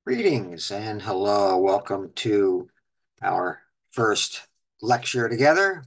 Greetings and hello. Welcome to our first lecture together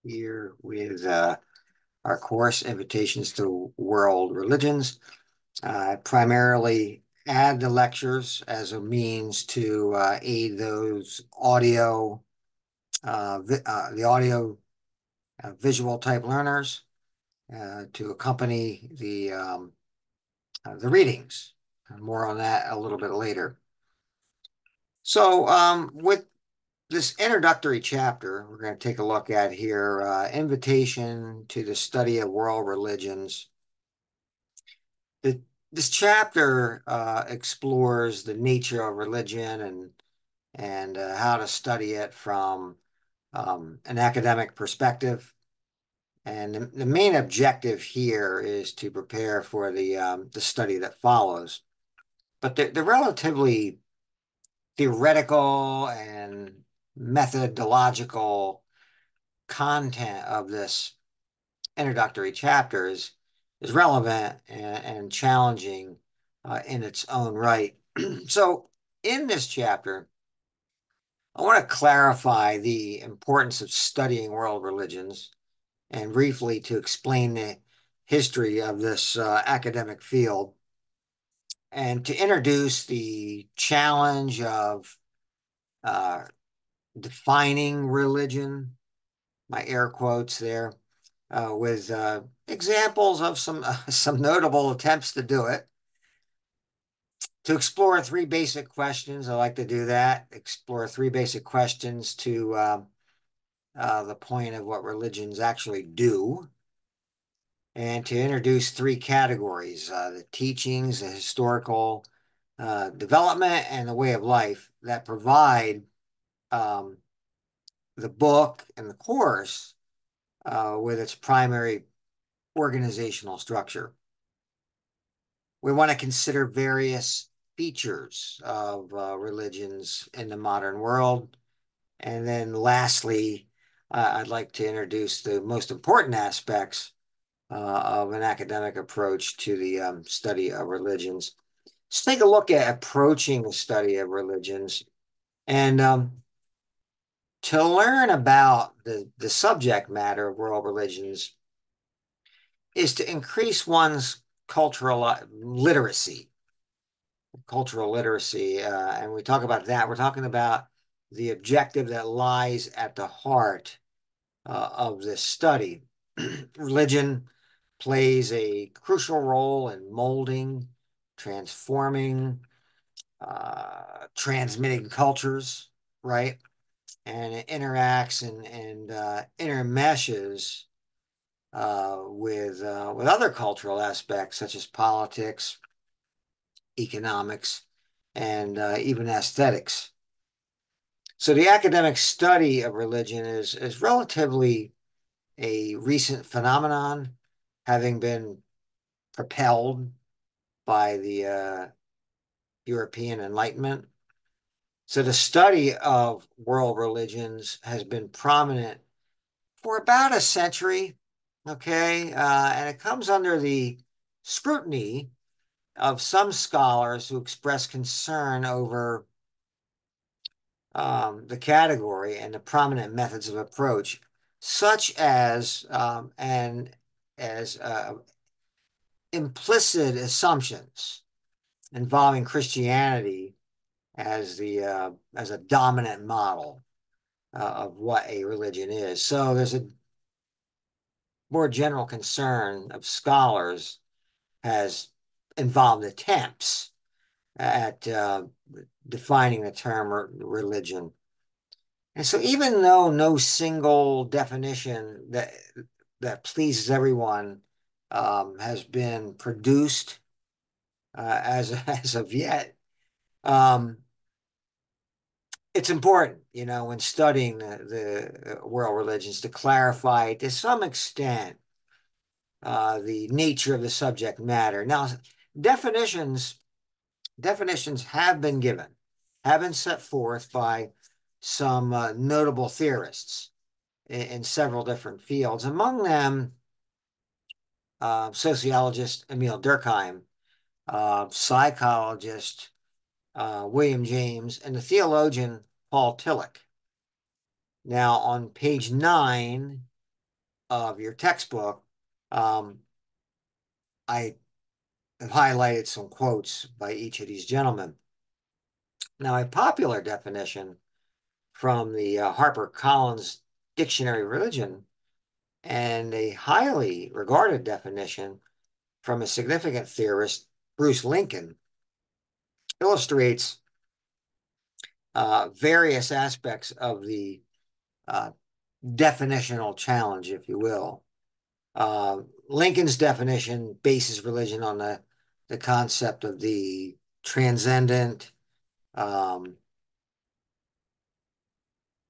here with our course, Invitations to World Religions. I primarily add the lectures as a means to aid those the audio visual type learners to accompany the readings. More on that a little bit later. So with this introductory chapter, we're going to take a look at here, Invitation to the Study of World Religions. This chapter explores the nature of religion and how to study it from an academic perspective. And the main objective here is to prepare for the study that follows. But the relatively theoretical and methodological content of this introductory chapter is relevant and challenging in its own right. So in this chapter, I want to clarify the importance of studying world religions and briefly to explain the history of this academic field and to introduce the challenge of uh, defining religion, my air quotes there, with examples of some notable attempts to do it. To explore three basic questions, I like to do that. Explore three basic questions to the point of what religions actually do, and to introduce three categories: the teachings, the historical development, and the way of life that provide um, the book and the course with its primary organizational structure. We want to consider various features of religions in the modern world. And then lastly, I'd like to introduce the most important aspects of an academic approach to the study of religions. Let's take a look at approaching the study of religions. And to learn about the subject matter of world religions is to increase one's cultural literacy. And we talk about that. We're talking about the objective that lies at the heart of this study. Religion plays a crucial role in molding, transforming, transmitting cultures, right? And it interacts and intermeshes with other cultural aspects such as politics, economics, and even aesthetics. So the academic study of religion is relatively a recent phenomenon, having been propelled by the European Enlightenment. So the study of world religions has been prominent for about a century, okay? And it comes under the scrutiny of some scholars who express concern over the category and the prominent methods of approach, such as and as implicit assumptions involving Christianity as a dominant model of what a religion is. So there's a more general concern of scholars has involved attempts at defining the term religion. And so even though no single definition that pleases everyone has been produced as of yet, it's important, when studying the world religions to clarify to some extent the nature of the subject matter. Now, definitions definitions have been given, have been set forth by some notable theorists in several different fields. Among them, sociologist Emile Durkheim, psychologist William James, and the theologian Paul Tillich. Now, on page 9 of your textbook, I have highlighted some quotes by each of these gentlemen. Now, a popular definition from the HarperCollins Dictionary of Religion and a highly regarded definition from a significant theorist, Bruce Lincoln, illustrates various aspects of the uh, definitional challenge, if you will. Lincoln's definition bases religion on the concept of the transcendent,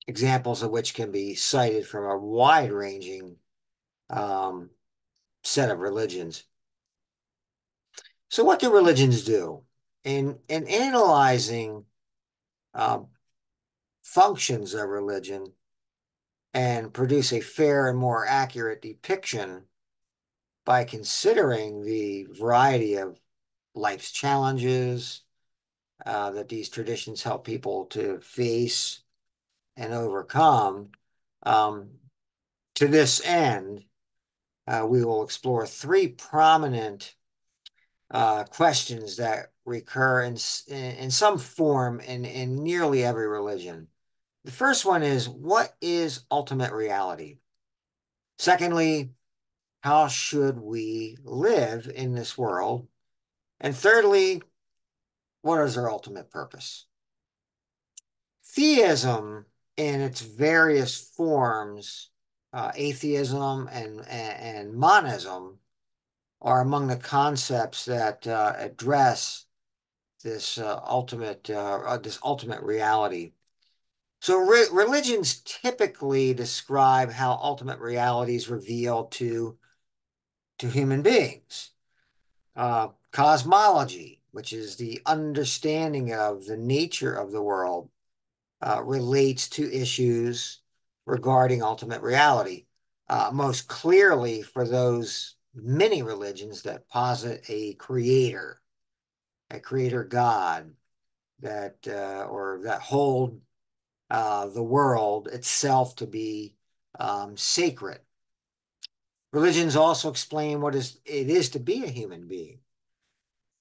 examples of which can be cited from a wide-ranging set of religions. So what do religions do? In analyzing functions of religion and produce a fair and more accurate depiction by considering the variety of life's challenges that these traditions help people to face and overcome. To this end, we will explore three prominent questions that recur in some form in nearly every religion. The first one is, what is ultimate reality? Secondly, how should we live in this world? And thirdly, what is our ultimate purpose? Theism in its various forms, atheism and monism, are among the concepts that address this ultimate reality. So religions typically describe how ultimate reality is revealed to human beings. Cosmology, which is the understanding of the nature of the world, relates to issues regarding ultimate reality. Most clearly for those many religions that posit a creator God that or that hold the world itself to be sacred. Religions also explain what it is to be a human being.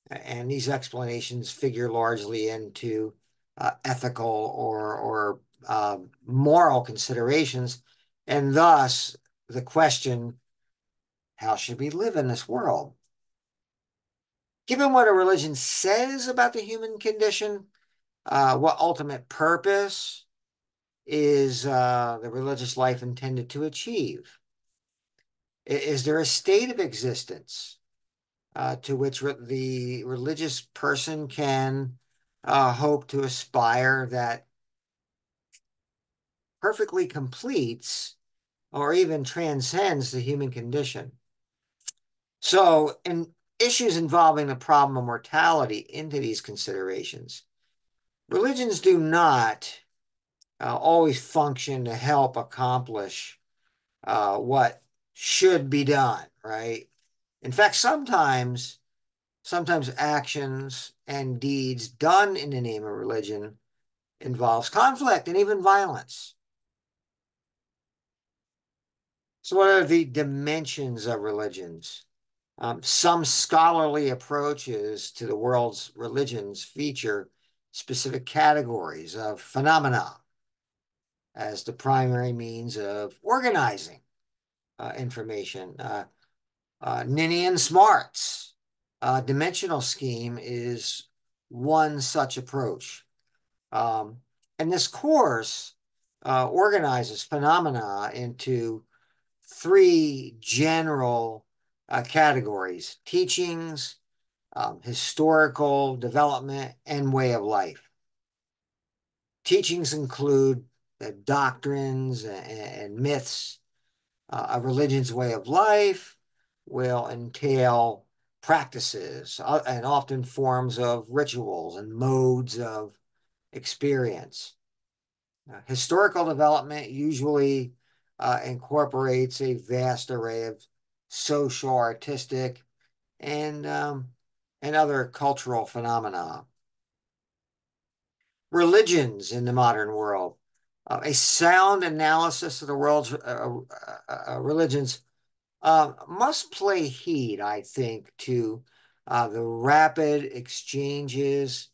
And these explanations figure largely into ethical or moral considerations. And thus, the question, how should we live in this world? Given what a religion says about the human condition, what ultimate purpose is the religious life intended to achieve? Is there a state of existence to which the religious person can hope to aspire that perfectly completes or even transcends the human condition? So, in issues involving the problem of mortality into these considerations, religions do not always function to help accomplish what should be done, right? In fact, sometimes actions and deeds done in the name of religion involves conflict and even violence. So what are the dimensions of religions? Some scholarly approaches to the world's religions feature specific categories of phenomena as the primary means of organizing information. Ninian Smart's dimensional scheme is one such approach. And this course organizes phenomena into three general categories: teachings, historical development, and way of life. Teachings include the doctrines and myths. A religion's way of life will entail practices and often forms of rituals and modes of experience. Historical development usually incorporates a vast array of social, artistic, and other cultural phenomena. religions in the modern world. A sound analysis of the world's religions must play heed, I think, to the rapid exchanges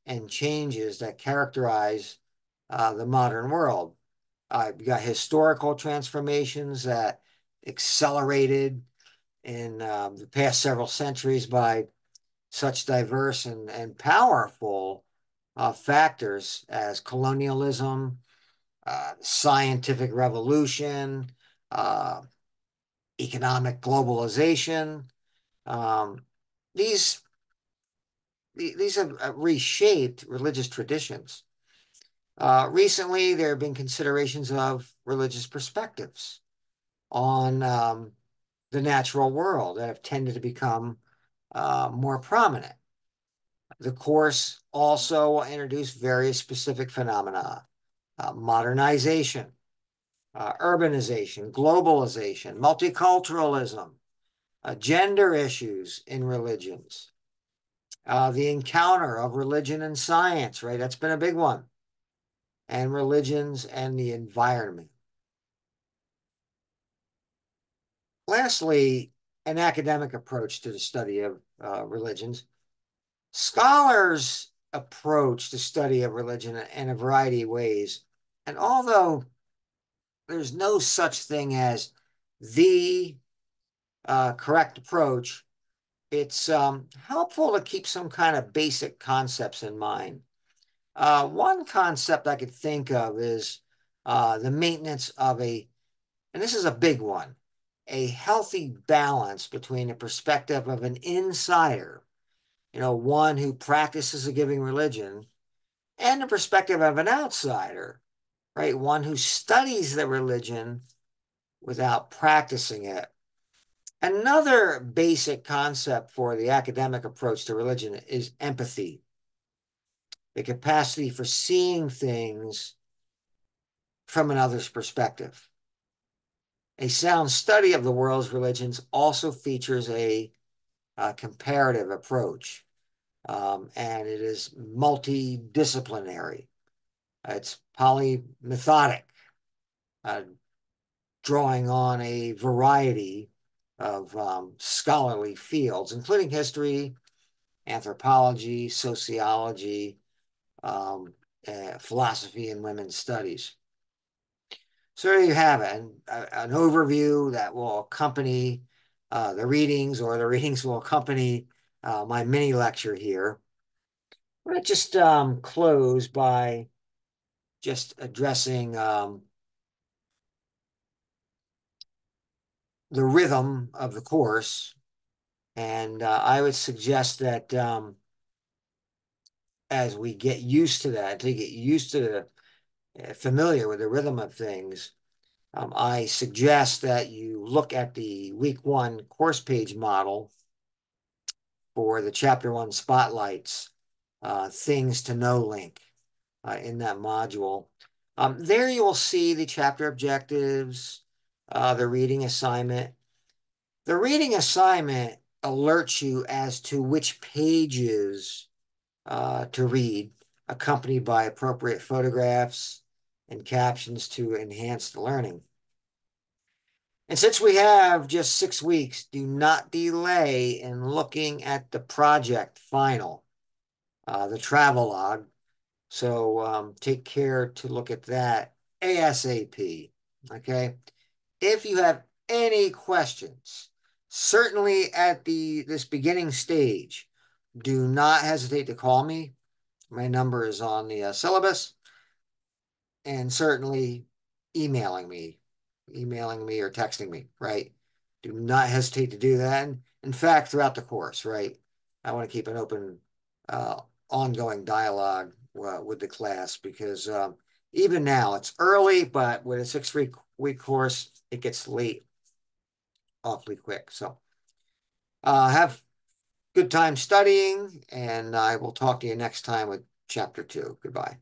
and changes that characterize the modern world. You've got historical transformations that accelerated in the past several centuries by such diverse and powerful factors as colonialism, scientific revolution, uh, economic globalization. Um, these these have reshaped religious traditions. Recently, there have been considerations of religious perspectives on the natural world that have tended to become more prominent. The course also introduced various specific phenomena, modernization, urbanization, globalization, multiculturalism, gender issues in religions, the encounter of religion and science, right? That's been a big one. And religions and the environment. Lastly, an academic approach to the study of religions. Scholars approach the study of religion in a variety of ways. And although there's no such thing as the correct approach, it's helpful to keep some kind of basic concepts in mind. One concept I could think of is the maintenance of and this is a big one, a healthy balance between the perspective of an insider, one who practices a given religion, and the perspective of an outsider, right? One who studies the religion without practicing it. Another basic concept for the academic approach to religion is empathy, the capacity for seeing things from another's perspective. A sound study of the world's religions also features a comparative approach, and it is multidisciplinary. It's polymethodic, drawing on a variety of scholarly fields, including history, anthropology, sociology, philosophy, and women's studies. So there you have it, an overview that will accompany the readings, or the readings will accompany my mini lecture here. I'm going to just close by just addressing the rhythm of the course. And I would suggest that as we get used to that, to get used to familiar with the rhythm of things, I suggest that you look at the week 1 course page model for the chapter 1 spotlights, things to know link in that module. There you will see the chapter objectives, the reading assignment. The reading assignment alerts you as to which pages to read, accompanied by appropriate photographs and captions to enhance the learning. And since we have just 6 weeks, do not delay in looking at the project final, the travelogue. So take care to look at that ASAP, okay? If you have any questions, certainly at this beginning stage, do not hesitate to call me. My number is on the syllabus, and certainly emailing me or texting me, right? Do not hesitate to do that. And in fact, throughout the course, right? I want to keep an open, ongoing dialogue with the class, because even now it's early, but with a 6-week course, it gets late awfully quick. So have good time studying, and I will talk to you next time with chapter 2. Goodbye.